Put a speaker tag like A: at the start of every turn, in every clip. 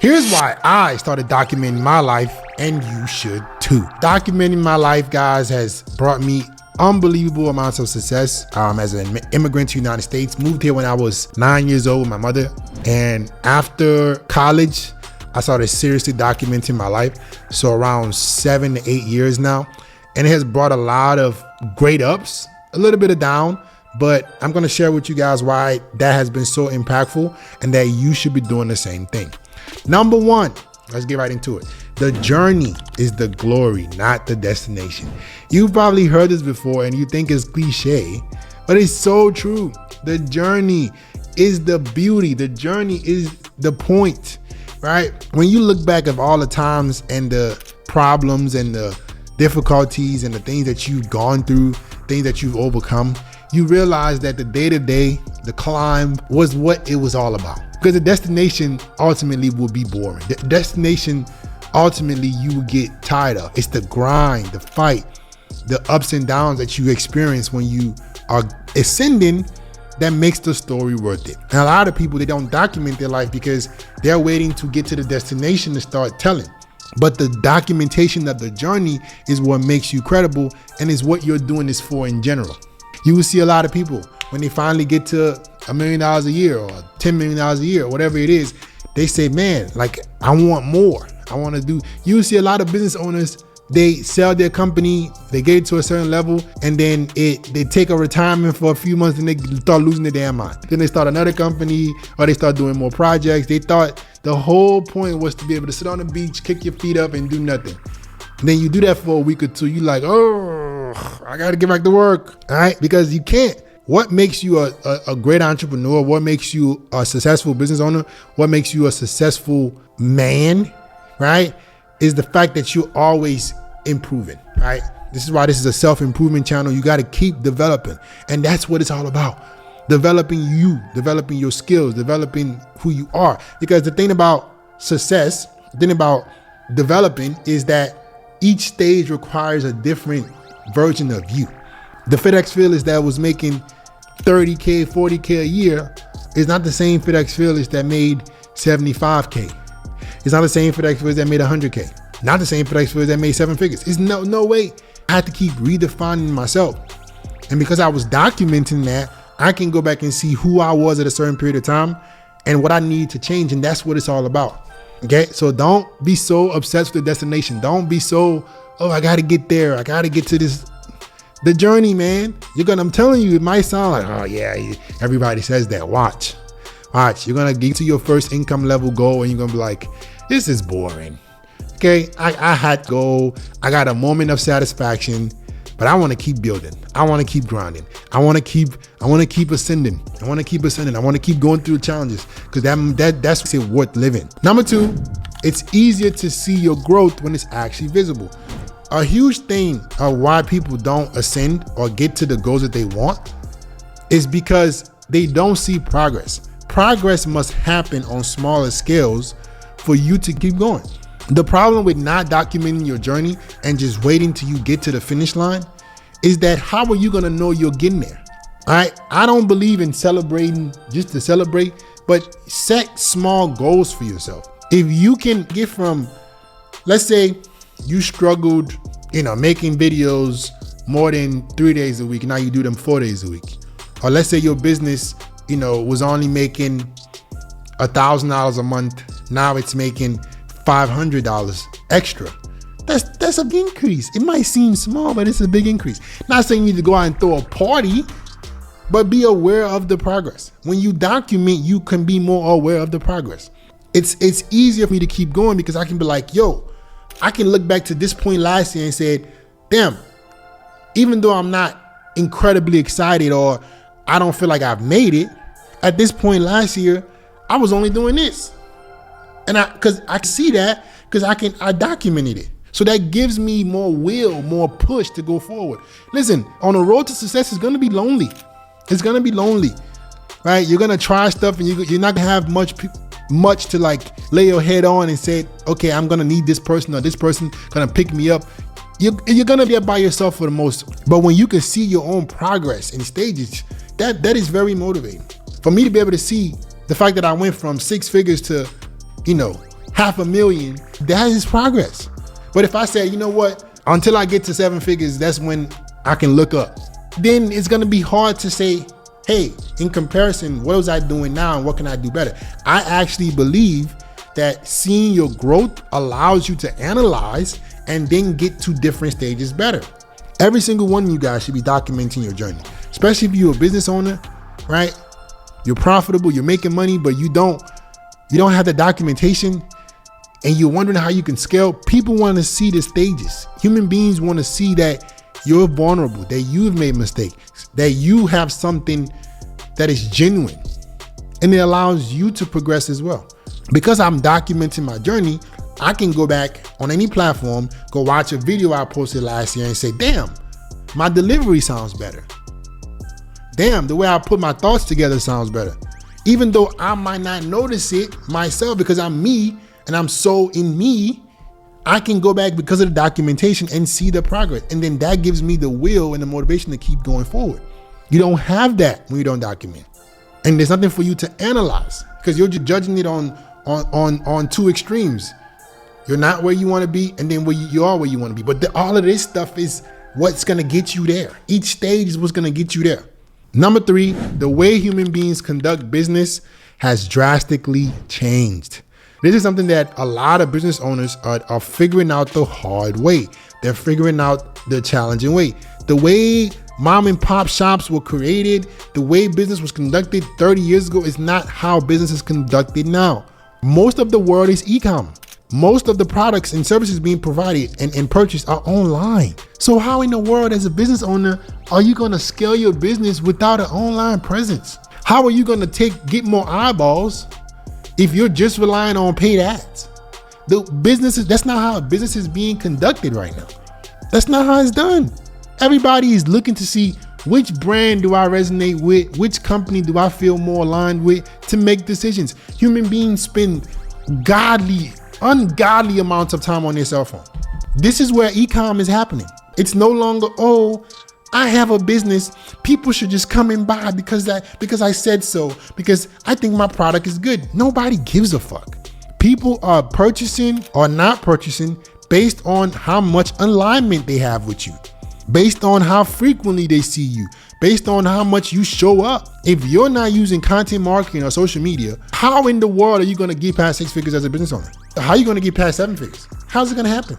A: Here's why I started documenting my life, and you should too. Documenting my life, guys, has brought me unbelievable amounts of success as an immigrant to the United States. Moved here when I was 9 years old with my mother. And after college, I started seriously documenting my life. So around 7 to 8 years now. And it has brought a lot of great ups, a little bit of down, but I'm gonna share with you guys why that has been so impactful and that you should be doing the same thing. Number one, let's get right into it. The journey is the glory, not the destination. You've probably heard this before and you think it's cliche, but it's so true. The journey is the beauty. The journey is the point, right? When you look back at all the times and the problems and the difficulties and the things that you've gone through, things that you've overcome, you realize that the day-to-day, the climb was what it was all about. Because the destination ultimately will be boring. The destination, ultimately, you will get tired of. It's the grind, the fight, the ups and downs that you experience when you are ascending that makes the story worth it. And a lot of people, they don't document their life because they're waiting to get to the destination to start telling. But the documentation of the journey is what makes you credible and is what you're doing this for in general. You will see a lot of people when they finally get to $1 million a year or $10 million a year, or whatever it is, they say, man, like, I want more. I want to do. You will see a lot of business owners, they sell their company, they get it to a certain level, and then they take a retirement for a few months and they start losing their damn mind. Then they start another company or they start doing more projects. They thought the whole point was to be able to sit on the beach, kick your feet up and do nothing. And then you do that for a week or two. You like, oh, I got to get back to work, all right? Because you can't. What makes you a great entrepreneur? What makes you a successful business owner? What makes you a successful man, right? Is the fact that you're always improving, right? This is why this is a self-improvement channel. You got to keep developing. And that's what it's all about. Developing you, developing your skills, developing who you are. Because the thing about success, the thing about developing is that each stage requires a different version of you. The FedEx Fearless that was making 30K, 40K a year is not the same FedEx Fearless that made 75K. It's not the same FedEx Fearless that made 100K. Not the same FedEx Fearless that made 7 figures. It's no way. I had to keep redefining myself. And because I was documenting that, I can go back and see who I was at a certain period of time and what I need to change. And that's what it's all about. Okay, so don't be so obsessed with the destination. Don't be so, oh, I got to get there. I got to get to this. The journey, man. I'm telling you, it might sound like, oh yeah, everybody says that. Watch. You're going to get to your first income level goal and you're going to be like, this is boring. Okay, I had to go. I got a moment of satisfaction, but I want to keep building. I want to keep grinding. I want to keep ascending. I want to keep going through the challenges because that's what's worth living. Number two, it's easier to see your growth when it's actually visible. A huge thing of why people don't ascend or get to the goals that they want is because they don't see progress. Progress must happen on smaller scales for you to keep going. The problem with not documenting your journey and just waiting till you get to the finish line is that how are you gonna know you're getting there? All right, I don't believe in celebrating just to celebrate, but set small goals for yourself. If you can get from, let's say you struggled, making videos more than 3 days a week, now you do them 4 days a week. Or let's say your business, was only making $1,000 a month, now it's making $500 extra. That's a big increase. It might seem small, but it's a big increase. Not saying you need to go out and throw a party, but be aware of the progress. When you document, you can be more aware of the progress. It's easier for me to keep going because I can be like, yo, I can look back to this point last year and say, damn, even though I'm not incredibly excited or I don't feel like I've made it, at this point last year, I was only doing this. And because I see that because I documented it. So that gives me more will, more push to go forward. Listen, on the road to success, it's going to be lonely. It's going to be lonely, right? You're going to try stuff and you're not going to have much to like lay your head on and say, okay, I'm going to need this person or this person going to pick me up. You're going to be by yourself for the most. But when you can see your own progress in stages, that is very motivating. For me to be able to see the fact that I went from 6 figures to, $500,000, that is progress. But if I say, you know what, until I get to 7 figures, that's when I can look up, then it's gonna be hard to say, hey, in comparison, what was I doing now and what can I do better? I actually believe that seeing your growth allows you to analyze and then get to different stages better. Every single one of you guys should be documenting your journey, especially if you're a business owner, right? You're profitable, you're making money, but you don't have the documentation and you're wondering how you can scale. People want to see the stages. Human beings want to see that you're vulnerable, that you've made mistakes, that you have something that is genuine, and it allows you to progress as well. Because I'm documenting my journey, I can go back on any platform, go watch a video I posted last year and say, damn, my delivery sounds better. Damn, the way I put my thoughts together sounds better. Even though I might not notice it myself because I'm me and I'm so in me, I can go back because of the documentation and see the progress. And then that gives me the will and the motivation to keep going forward. You don't have that when you don't document. And there's nothing for you to analyze because you're just judging it on two extremes. You're not where you want to be, and then you are where you want to be. But all of this stuff is what's going to get you there. Each stage is what's going to get you there. Number 3, the way human beings conduct business has drastically changed. This is something that a lot of business owners are figuring out the hard way. They're figuring out the challenging way. The way mom and pop shops were created, the way business was conducted 30 years ago is not how business is conducted now. Most of the world is e-com. Most of the products and services being provided and purchased are online. So how in the world as a business owner are you going to scale your business without an online presence? How are you going to get more eyeballs if you're just relying on paid ads? That's not how business is being conducted right now. That's not how it's done. Everybody is looking to see which brand do I resonate with, which company do I feel more aligned with to make decisions. Human beings spend ungodly amounts of time on their cell phone. This is where e-com is happening. It's no longer, oh, I have a business. People should just come and buy because I said so, because I think my product is good. Nobody gives a fuck. People are purchasing or not purchasing based on how much alignment they have with you, based on how frequently they see you, based on how much you show up. If you're not using content marketing or social media, how in the world are you going to get past 6 figures as a business owner? How are you going to get past 7 figures? How's it going to happen?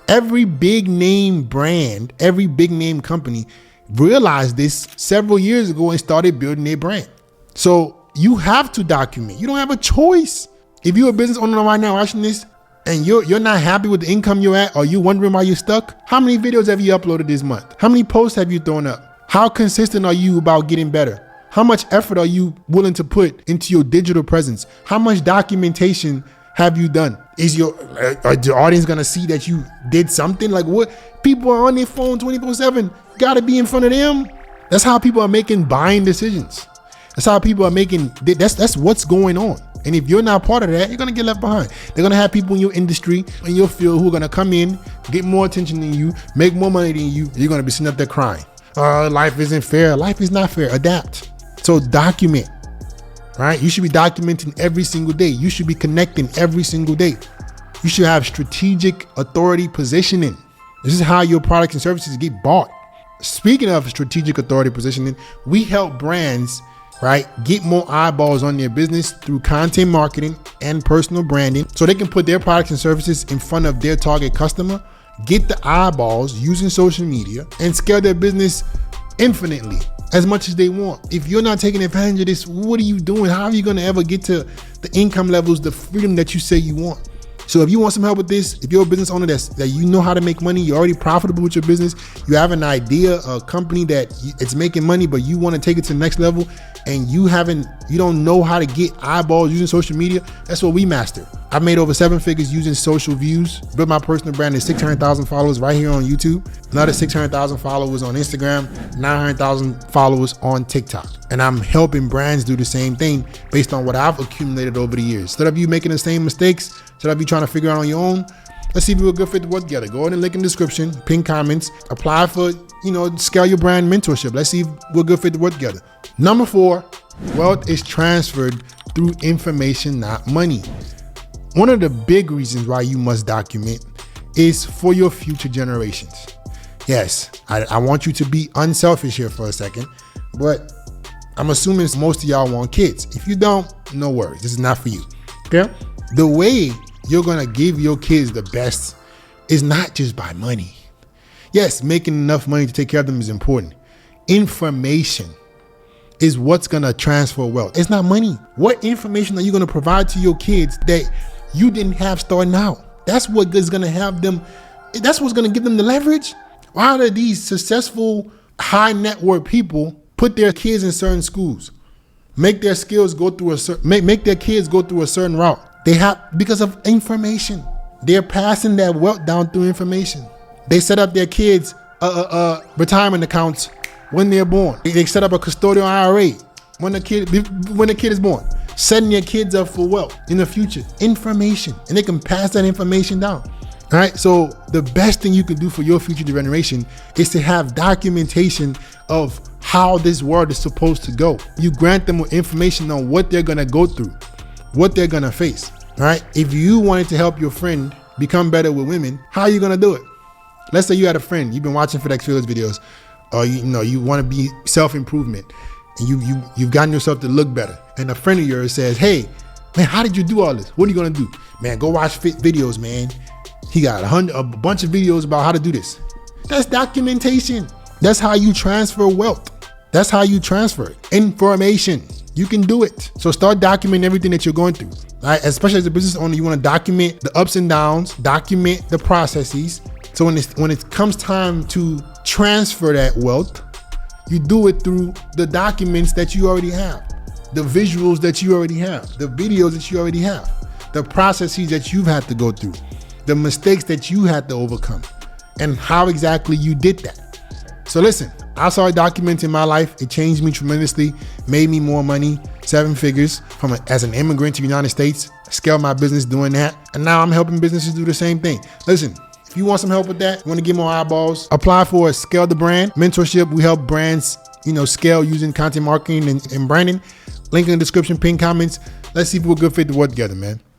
A: Every big name brand, every big name company realized this several years ago and started building their brand. So you have to document. You don't have a choice. If you're a business owner right now watching this and you're not happy with the income you're at, or you wondering why you're stuck, how many videos have you uploaded this month? How many posts have you thrown up? How consistent are you about getting better? How much effort are you willing to put into your digital presence? How much documentation have you done? Is the audience gonna see that you did something? Like, what? People are on their phone 24/7. Gotta be in front of them. That's how people are making buying decisions. That's how people are making. That's what's going on. And if you're not part of that, you're gonna get left behind. They're gonna have people in your industry, in your field, who are gonna come in, get more attention than you, make more money than you. You're gonna be sitting up there crying. Life isn't fair. Life is not fair. Adapt. So document. Right? You should be documenting every single day. You should be connecting every single day. You should have strategic authority positioning. This is how your products and services get bought. Speaking of strategic authority positioning, we help brands, right, get more eyeballs on their business through content marketing and personal branding so they can put their products and services in front of their target customer, get the eyeballs using social media, and scale their business infinitely, as much as they want. If you're not taking advantage of this, what are you doing? How are you going to ever get to the income levels, the freedom that you say you want? So if you want some help with this, if you're a business owner that you know how to make money, you're already profitable with your business, you have an idea, a company that it's making money, but you want to take it to the next level, and you don't know how to get eyeballs using social media, that's what we master. I've made over 7 figures using social views, built my personal brand to 600,000 followers right here on YouTube, another 600,000 followers on Instagram, 900,000 followers on TikTok. And I'm helping brands do the same thing based on what I've accumulated over the years. Instead of you making the same mistakes, instead of you trying to figure out on your own, let's see if we're a good fit to work together. Go ahead and link in the description, pin comments, apply for, scale your brand mentorship. Let's see if we're a good fit to work together. Number 4, wealth is transferred through information, not money. One of the big reasons why you must document is for your future generations. Yes, I want you to be unselfish here for a second, but I'm assuming most of y'all want kids. If you don't, no worries. This is not for you. Okay? The way you're gonna give your kids the best is not just by money. Yes, making enough money to take care of them is important. Information is what's gonna transfer wealth. It's not money. What information are you gonna provide to your kids that you didn't have starting out? That's what is gonna have them, that's what's gonna give them the leverage. Why do these successful high net worth people put their kids in certain schools, make their skills go through make their kids go through a certain route? They have, because of information. They're passing that wealth down through information. They set up their kids retirement accounts when they're born. They set up a custodial IRA when the kid is born, setting their kids up for wealth in the future. Information, and they can pass that information down. All right, so the best thing you can do for your future generation is to have documentation of how this world is supposed to go. You grant them with information on what they're gonna go through, what they're gonna face. All right, if you wanted to help your friend become better with women, how are you gonna do it? Let's say you had a friend, you've been watching FedEx Fearless videos, or you want to be self-improvement, and you've gotten yourself to look better, and a friend of yours says, "Hey, man, how did you do all this? What are you gonna do? Man, go watch fit videos, man. He got a bunch of videos about how to do this." That's documentation. That's how you transfer wealth. That's how you transfer information. You can do it. So start documenting everything that you're going through. Right? Especially as a business owner, you want to document the ups and downs, document the processes. So when it comes time to transfer that wealth, you do it through the documents that you already have, the visuals that you already have, the videos that you already have, the processes that you've had to go through, the mistakes that you had to overcome, and how exactly you did that. So listen, I started documenting my life. It changed me tremendously, made me more money, 7 figures as an immigrant to the United States. I scaled my business doing that. And now I'm helping businesses do the same thing. Listen, if you want some help with that, you want to get more eyeballs, apply for a Scale the Brand mentorship. We help brands, scale using content marketing and branding. Link in the description, pin comments. Let's see if we're a good fit to work together, man.